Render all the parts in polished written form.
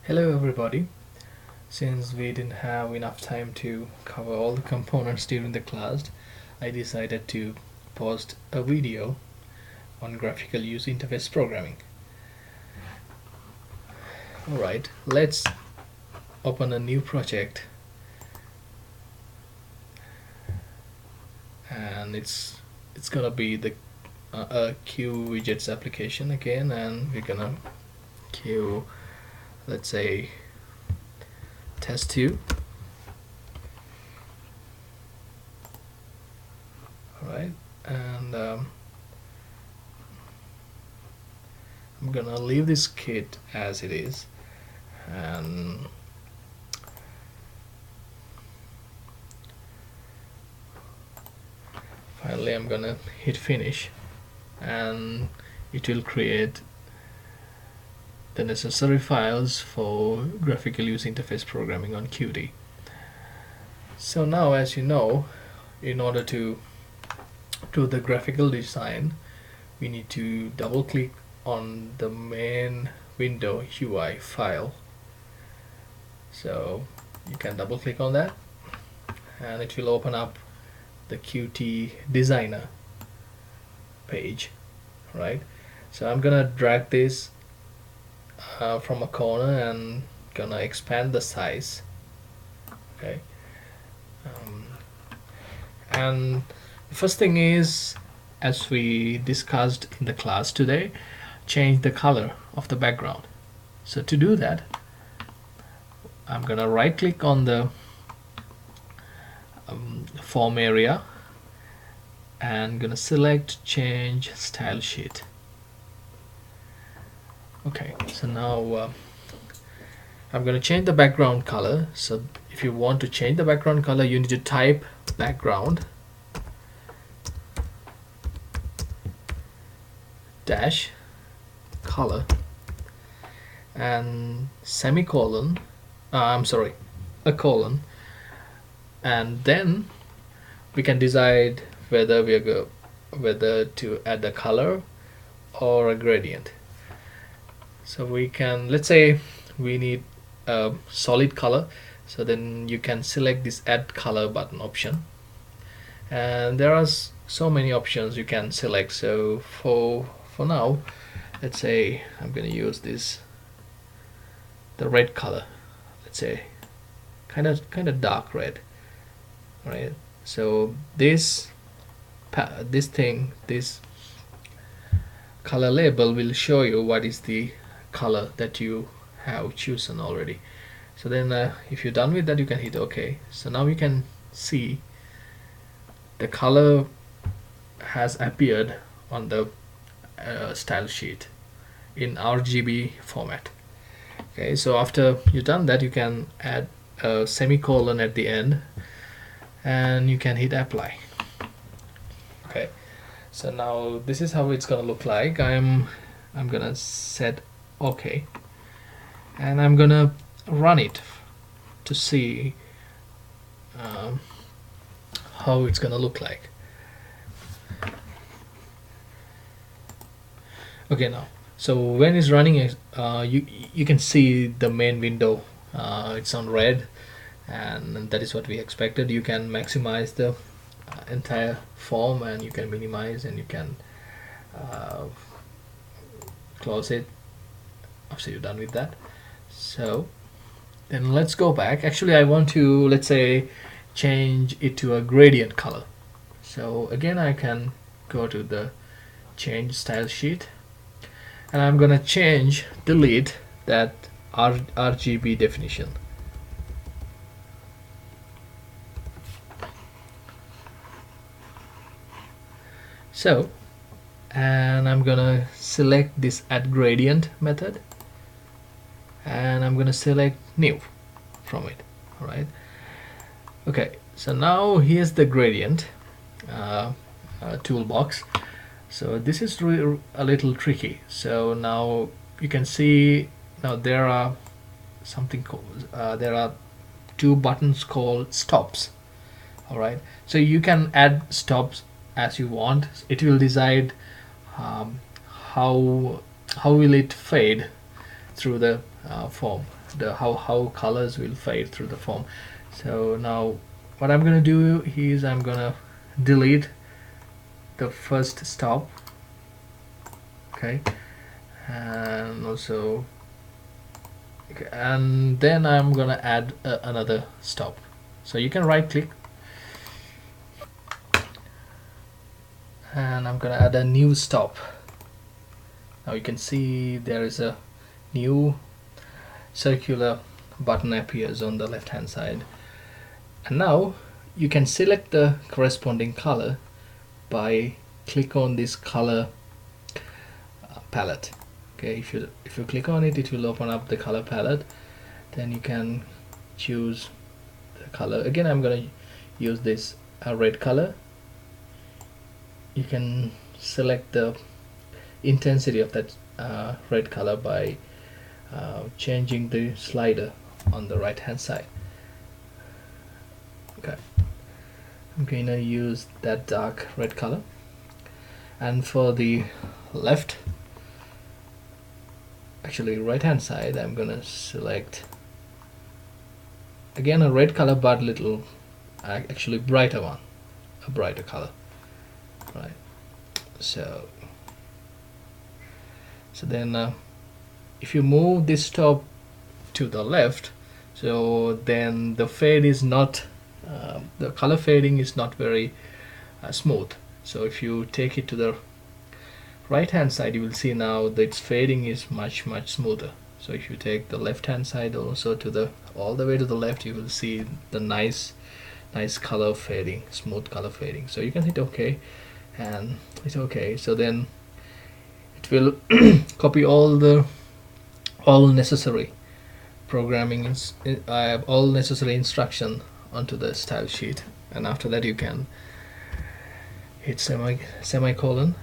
Hello everybody. Since we didn't have enough time to cover all the components during the class, I decided to post a video on graphical user interface programming. Alright, let's open a new project, and it's gonna be the a QWidgets application again, and we're gonna Q, let's say, test2. Alright, and I'm gonna leave this kit as it is, and finally I'm gonna hit finish, and it will create the necessary files for graphical user interface programming on Qt. So now, as you know, in order to do the graphical design, we need to double click on the main window UI file. So you can double click on that and it will open up the Qt designer page, right? So I'm gonna drag this from a corner and gonna expand the size. Okay, and the first thing is, as we discussed in the class today, change the color of the background. So to do that, I'm gonna right click on the form area and gonna select change style sheet. Okay, so now I'm gonna change the background color. So if you want to change the background color, you need to type background dash color and semicolon, I'm sorry, a colon, and then we can decide whether whether to add a color or a gradient. So we can, let's say we need a solid color, so then you can select this add color button option, and there are so many options you can select. So for now, let's say I'm going to use the red color, let's say kind of dark red, right? So this color label will show you what is the color that you have chosen already. So then if you're done with that, you can hit OK. So now you can see the color has appeared on the style sheet in RGB format. Okay, so after you've done that, you can add a semicolon at the end and you can hit apply. Okay, so now this is how it's gonna look like. I'm gonna set OK, and I'm gonna run it to see how it's gonna look like. Okay, now so when it's running, you can see the main window, it's on red, and that is what we expected. You can maximize the entire form, and you can minimize, and you can close it after you're done with that. So then let's go back. Actually, I want to, let's say, change it to a gradient color. So again, I can go to the change style sheet, and I'm gonna delete that RGB definition. So, and I'm gonna select this add gradient method, and I'm gonna select new from it. All right. Okay, so now here's the gradient toolbox. So this is a little tricky. So now you can see, now there are there are two buttons called stops. All right, so you can add stops as you want. It will decide how will it fade through the form. the how colors will fade through the foam. So now what I'm gonna do is I'm gonna delete the first stop, okay, and also okay, and then I'm gonna add another stop. So you can right click and I'm gonna add a new stop. Now you can see there is a new circular button appears on the left hand side, and now you can select the corresponding color by click on this color palette. Okay, if you click on it, it will open up the color palette. Then you can choose the color. Again, I'm gonna use this red color. You can select the intensity of that red color by changing the slider on the right hand side. Okay, I'm gonna use that dark red color, and for the left, actually right hand side, I'm gonna select again a red color but little actually brighter one, a brighter color, right? So then if you move this top to the left, so then the fade is not the color fading is not very smooth. So if you take it to the right hand side, you will see now that its fading is much smoother. So if you take the left hand side also to the all the way to the left, you will see the nice color fading, smooth color fading. So you can hit OK, and it's okay. So then it will copy all necessary programming all necessary instruction onto the style sheet, and after that you can hit semicolon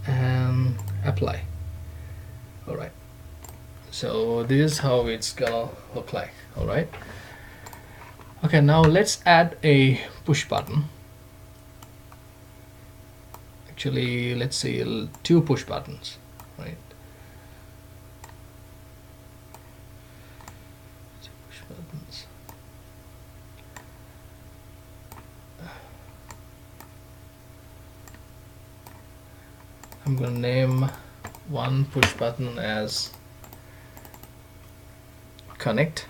and apply. All right, so this is how it's gonna look like. All right, okay, now let's add a push button. Actually, let's say 2 push buttons, right? Push buttons. I'm gonna name one push button as connect,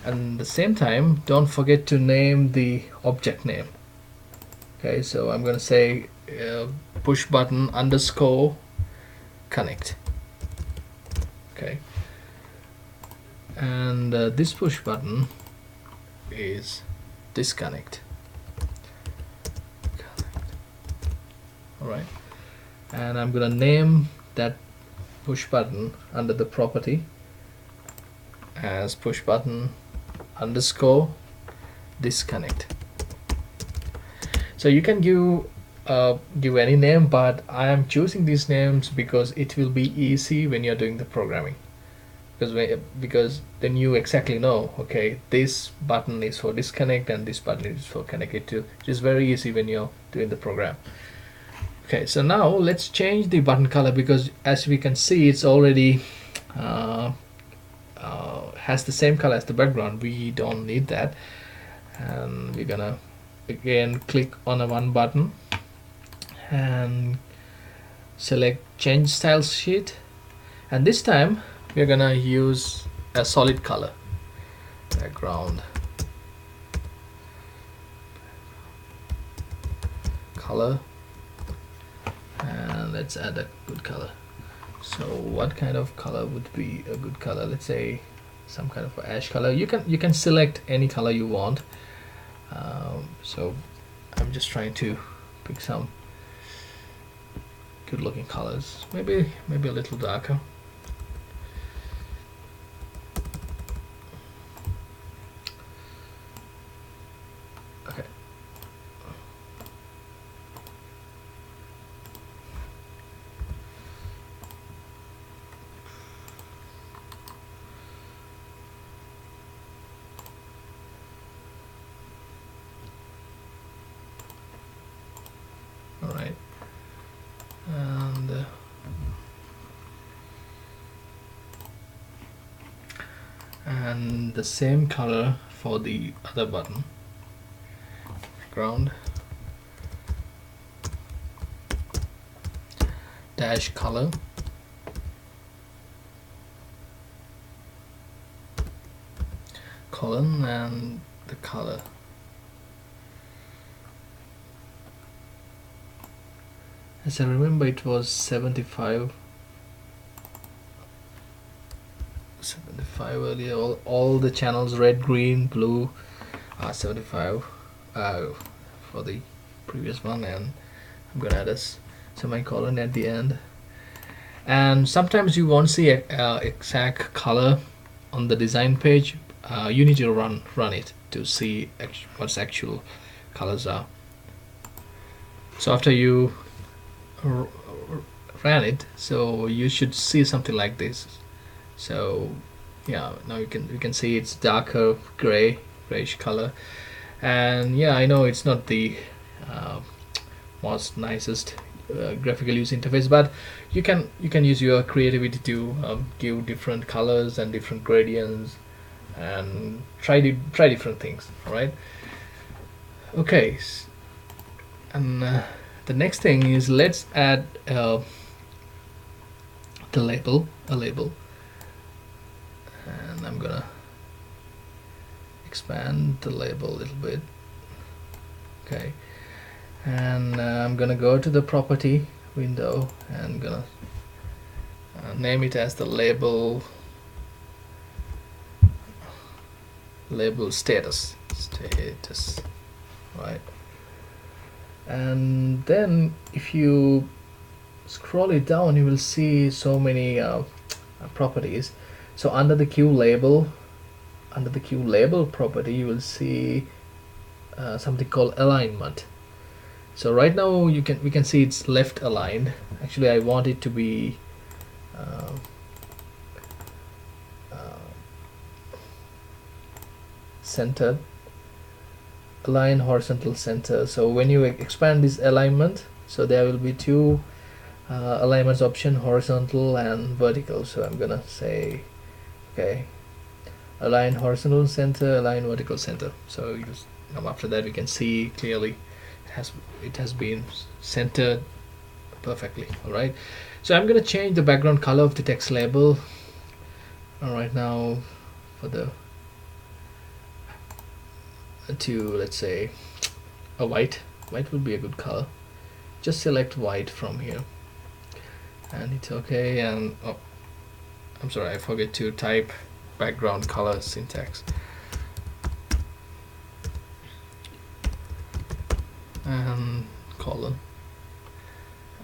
and at the same time don't forget to name the object name. Okay, so I'm gonna say push button underscore connect. Okay, and this push button is disconnect. All right, and I'm gonna name that push button under the property as push button underscore disconnect. So you can give any name, but I am choosing these names because it will be easy when you're doing the programming, because then you exactly know, okay, this button is for disconnect and this button is for connect. It is very easy when you're doing the program. Okay, so now let's change the button color, because as we can see it's already has the same color as the background. We don't need that, and we're gonna again click on a one button and select change style sheet, and this time we're gonna use a solid color background color, and let's add a good color. So what kind of color would be a good color? Let's say some kind of ash color. You can select any color you want. So I'm just trying to pick some good looking colors, maybe a little darker. Okay. All right, and and the same color for the other button. Background dash color, colon, and the color. As I remember, it was 75 earlier. All the channels, red, green, blue, are 75 for the previous one, and I'm gonna add a semicolon at the end. And sometimes you won't see a exact color on the design page. You need to run it to see what's actual colors are. So after you ran it, so you should see something like this. So yeah, now you can see it's darker grayish color. And yeah, I know it's not the most nicest graphical user interface, but you can use your creativity to give different colors and different gradients and try different things. All right. Okay. And the next thing is, let's add a label, and I'm gonna expand the label a little bit. Okay, and I'm gonna go to the property window and gonna name it as the label status, right? And then if you scroll it down, you will see so many properties. So under the Q label property, you will see something called alignment. So right now we can see it's left aligned. Actually, I want it to be centered, align horizontal center. So when you expand this alignment, so there will be two alignments option, horizontal and vertical. So I'm gonna say, okay, align horizontal center, align vertical center. So after that we can see clearly it has been centered perfectly. All right, so I'm gonna change the background color of the text label. All right, now for the to, let's say, a white would be a good color. Just select white from here and it's okay. And oh, I'm sorry, I forget to type background color syntax. And colon,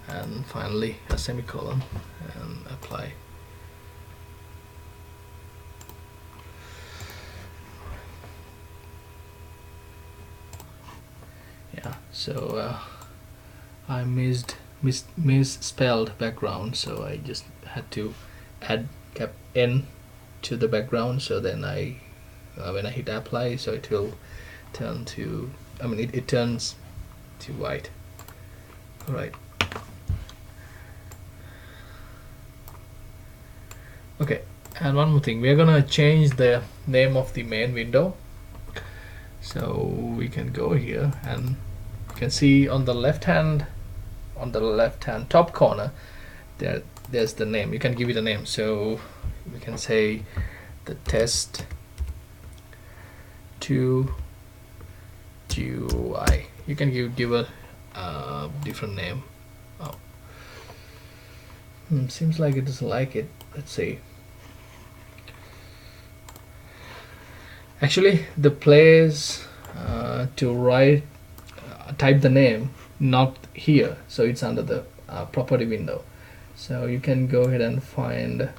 and finally a semicolon, and apply. Yeah, so I misspelled background, so I just had to add cap n to the background. So then when I hit apply, so it will turn to, it turns to white. All right. Okay, and one more thing, we are gonna change the name of the main window. So we can go here and you can see on the left hand top corner there's the name. You can give it a name. So we can say the test 2 GUI. You can give a different name. Oh. Seems like it doesn't like it. Let's see. Actually, the place to write type the name not here, so it's under the property window. So you can go ahead and find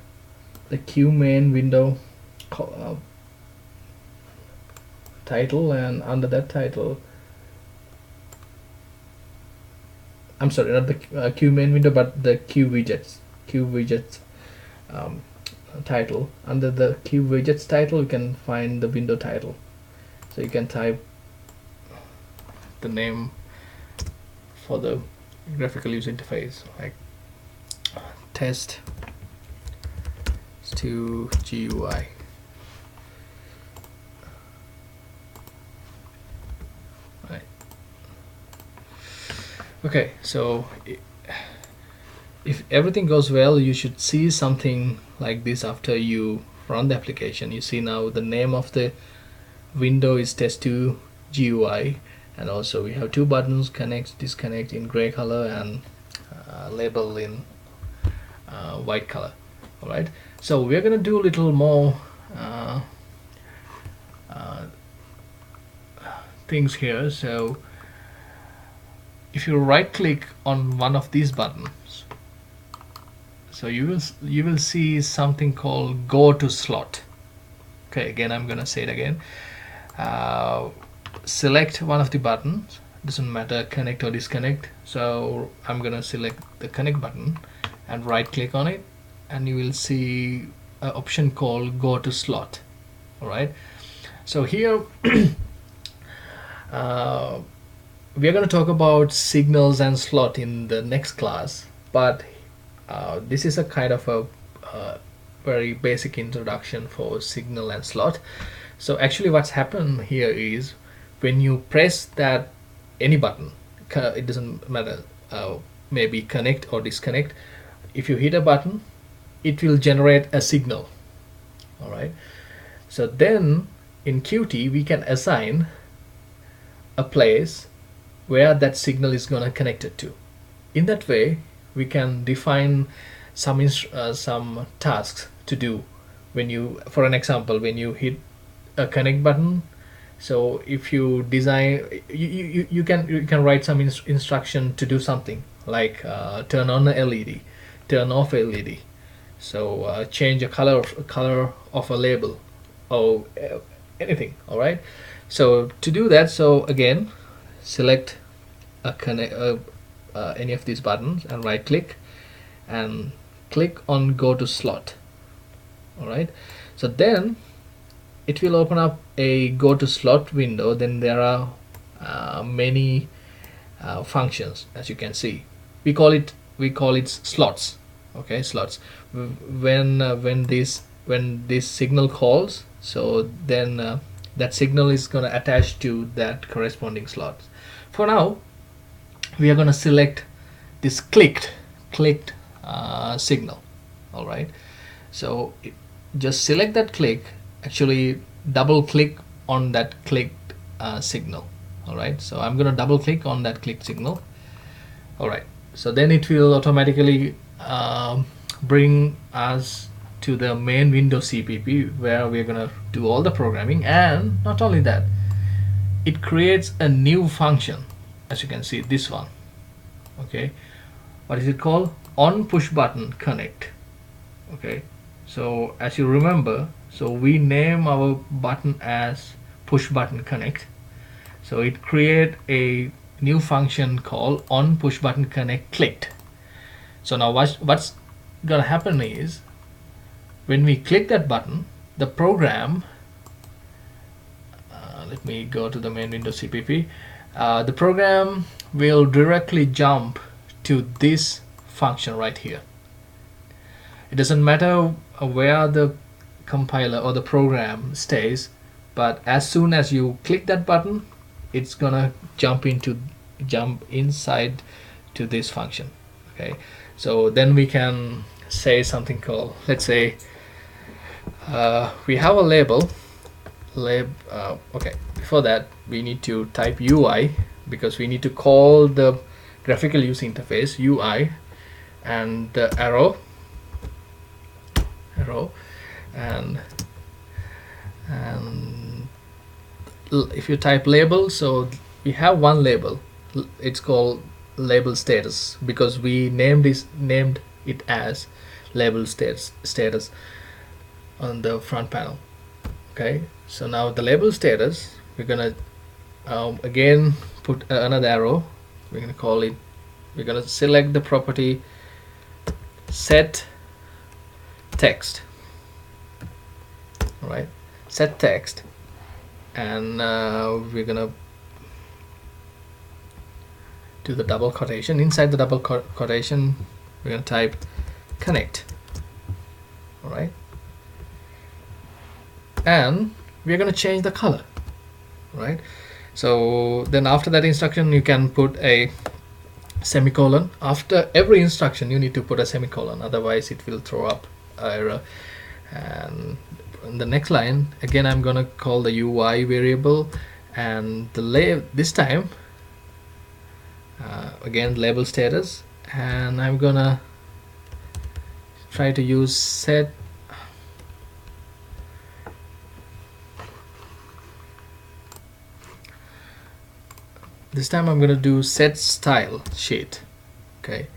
the Q main window title, and under that title, I'm sorry, not the Q main window, but the Q widgets title. Under the Q widgets title, you can find the window title. So you can type the name for the graphical user interface, like test to GUI. Okay, so if everything goes well, you should see something like this after you run the application. You see now the name of the window is test2 GUI, and also we have two buttons, connect, disconnect in gray color, and label in white color. All right, so we're gonna do a little more things here. So if you right click on one of these buttons, so you will see something called go to slot. Okay, again I'm gonna say it again. Select one of the buttons, doesn't matter, connect or disconnect. So I'm gonna select the connect button and right click on it, and you will see an option called go to slot. All right, so here we are going to talk about signals and slot in the next class, but this is a kind of a very basic introduction for signal and slot. So actually what's happened here is when you press that any button, it doesn't matter, maybe connect or disconnect, if you hit a button it will generate a signal. All right, so then in Qt we can assign a place where that signal is going to connect it to. In that way we can define some tasks to do when you, for an example, when you hit a connect button. So if you design, you can write some instruction to do something like turn on a LED, turn off a LED, so change a color of a label, or anything. All right, so to do that, so again select a any of these buttons and right click and click on go to slot. All right, so then it will open up a go to slot window. Then there are many functions, as you can see. We call it slots. Okay, slots. When this signal calls, so then that signal is going to attach to that corresponding slot. For now we are going to select this clicked signal. All right, so just select that click, actually double click on that clicked signal. All right, so I'm going to double click on that clicked signal. All right, so then it will automatically bring us to the main Windows CPP, where we're going to do all the programming. And not only that, it creates a new function, as you can see, this one. Okay, what is it called? On push button connect. Okay, so as you remember, so we name our button as push button connect, so it create a new function called on push button connect clicked. So now what's gonna happen is when we click that button, the program, let me go to the main Windows CPP, the program will directly jump to this function right here. It doesn't matter where the compiler or the program stays, but as soon as you click that button, it's gonna jump inside to this function. Okay, so then we can say something called, let's say we have a label. Okay, before that we need to type UI, because we need to call the graphical user interface UI, and the arrow, and if you type label, so we have one label, it's called label status, because we named it as label status on the front panel. Okay, so now the label status, we're gonna again put another arrow. We're gonna select the property set text. All right, set text, and we're gonna do the double quotation. Inside the double quotation, we're gonna type connect. All right, and we're gonna change the color. Right, so then after that instruction, you can put a semicolon. After every instruction you need to put a semicolon, otherwise it will throw up error. And in the next line again I'm gonna call the UI variable, and this time again label status, and I'm gonna try to use set this time I'm gonna do set style sheet. Okay,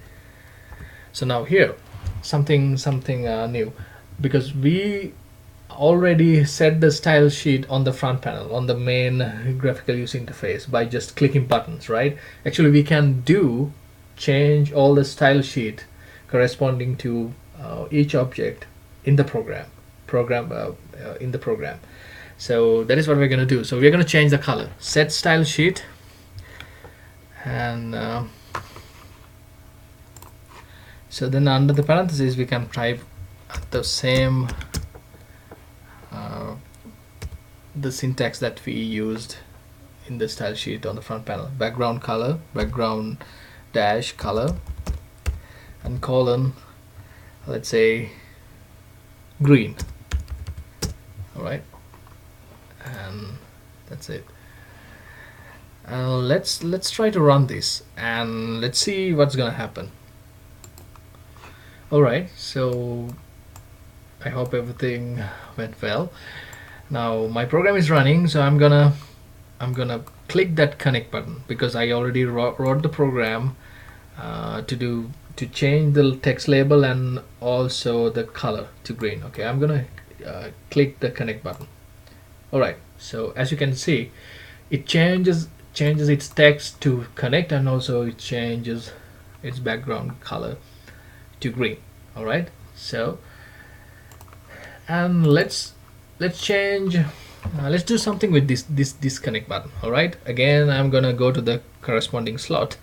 so now here something new, because we already set the style sheet on the front panel on the main graphical user interface by just clicking buttons, right? Actually we can change all the style sheet corresponding to each object in the program in the program. So that is what we're going to do. So we're going to change the color, set style sheet, and so then under the parentheses we can type the same the syntax that we used in the style sheet on the front panel: background color, background dash color, and colon, let's say green. All right, and that's it. Let's try to run this and let's see what's gonna happen. All right, so I hope everything went well. Now my program is running, so I'm gonna click that connect button because I already wrote the program to change the text label and also the color to green. Okay, I'm gonna click the connect button. All right, so as you can see, it changes its text to connect, and also it changes its background color to green. All right, so and let's change let's do something with this disconnect button. All right, again I'm gonna go to the corresponding slot.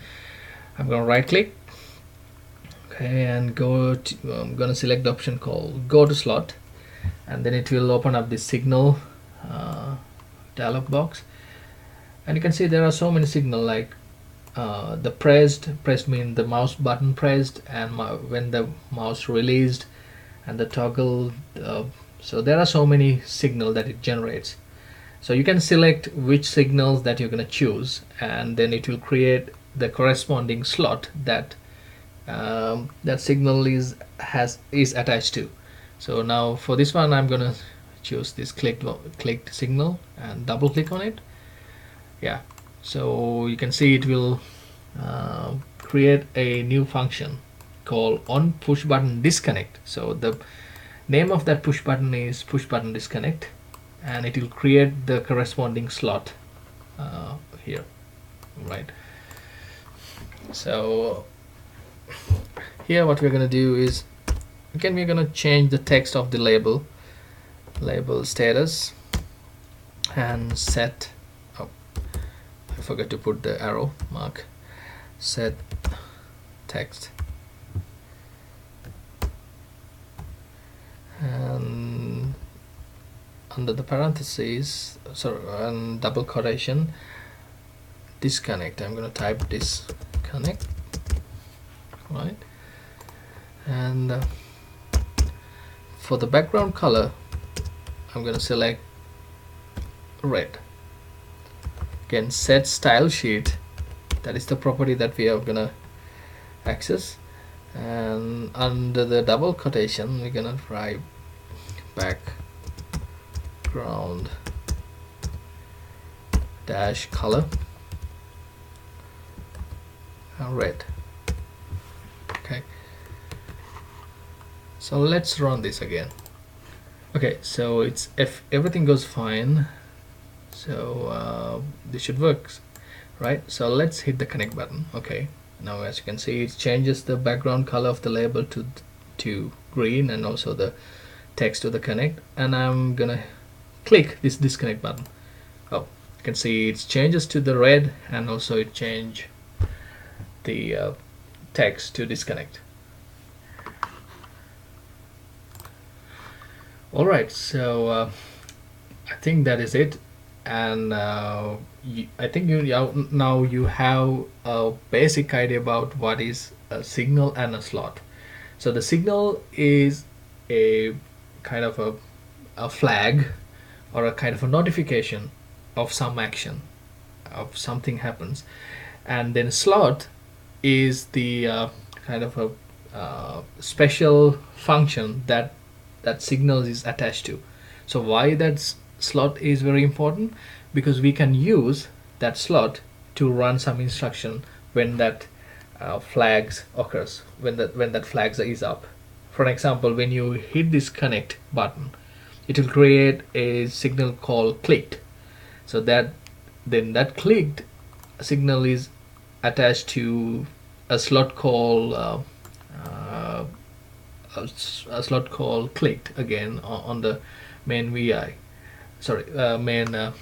I'm gonna right click, okay, and go to I'm gonna select the option called go to slot, and then it will open up this signal dialog box, and you can see there are so many signal, like the pressed mean the mouse button pressed, and when the mouse released, and the toggle. So there are so many signal that it generates. So you can select which signals that you're going to choose, and then it will create the corresponding slot that that signal is attached to. So now for this one I'm going to choose this clicked signal and double click on it. Yeah, so you can see it will create a new function called on push button disconnect. So the name of that push button is push button disconnect, and it will create the corresponding slot here, right? So here what we're going to do is, again, we're going to change the text of the label status, and set, oh, I forgot to put the arrow mark, set text, and under the parentheses, sorry, and double quotation, disconnect. I'm going to type disconnect, right? And for the background color I'm going to select red. Again, set style sheet, that is the property that we are going to access, and under the double quotation we're going to write background dash color red. Okay, so let's run this again. Okay, so it's, if everything goes fine, so this should work, right? So let's hit the connect button. Okay, now as you can see, it changes the background color of the label to green, and also the text to the connect, and I'm gonna click this disconnect button. Oh, you can see it changes to the red, and also it change the text to disconnect. Alright, so I think that is it. and I think now you have a basic idea about what is a signal and a slot. So the signal is a kind of a flag or a kind of a notification of some action, of something happens, and then slot is the kind of a special function that that signal is attached to. So why that slot is very important? Because we can use that slot to run some instruction when that flags occurs, when that flags is up. For example, when you hit this connect button, it will create a signal called clicked. So that then that clicked signal is attached to a slot called a slot called clicked again on the main VI, sorry, main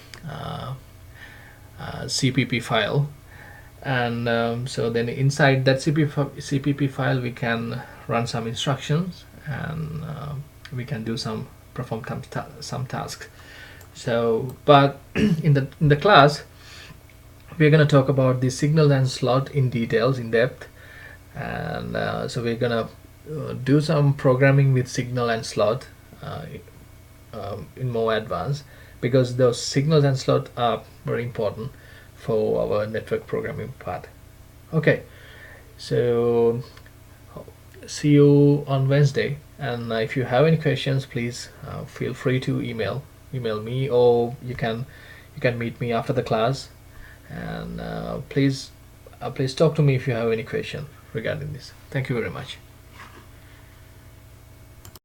CPP file. And so then inside that CPP file we can run some instructions, and we can do some perform some tasks. So but in the class we're going to talk about the signal and slot in details, in depth, and so we're going to do some programming with signal and slot in more advanced, because those signals and slot are very important for our network programming part. Okay, so see you on Wednesday, and if you have any questions, please feel free to email me, or you can meet me after the class, and please talk to me if you have any question regarding this. Thank you very much.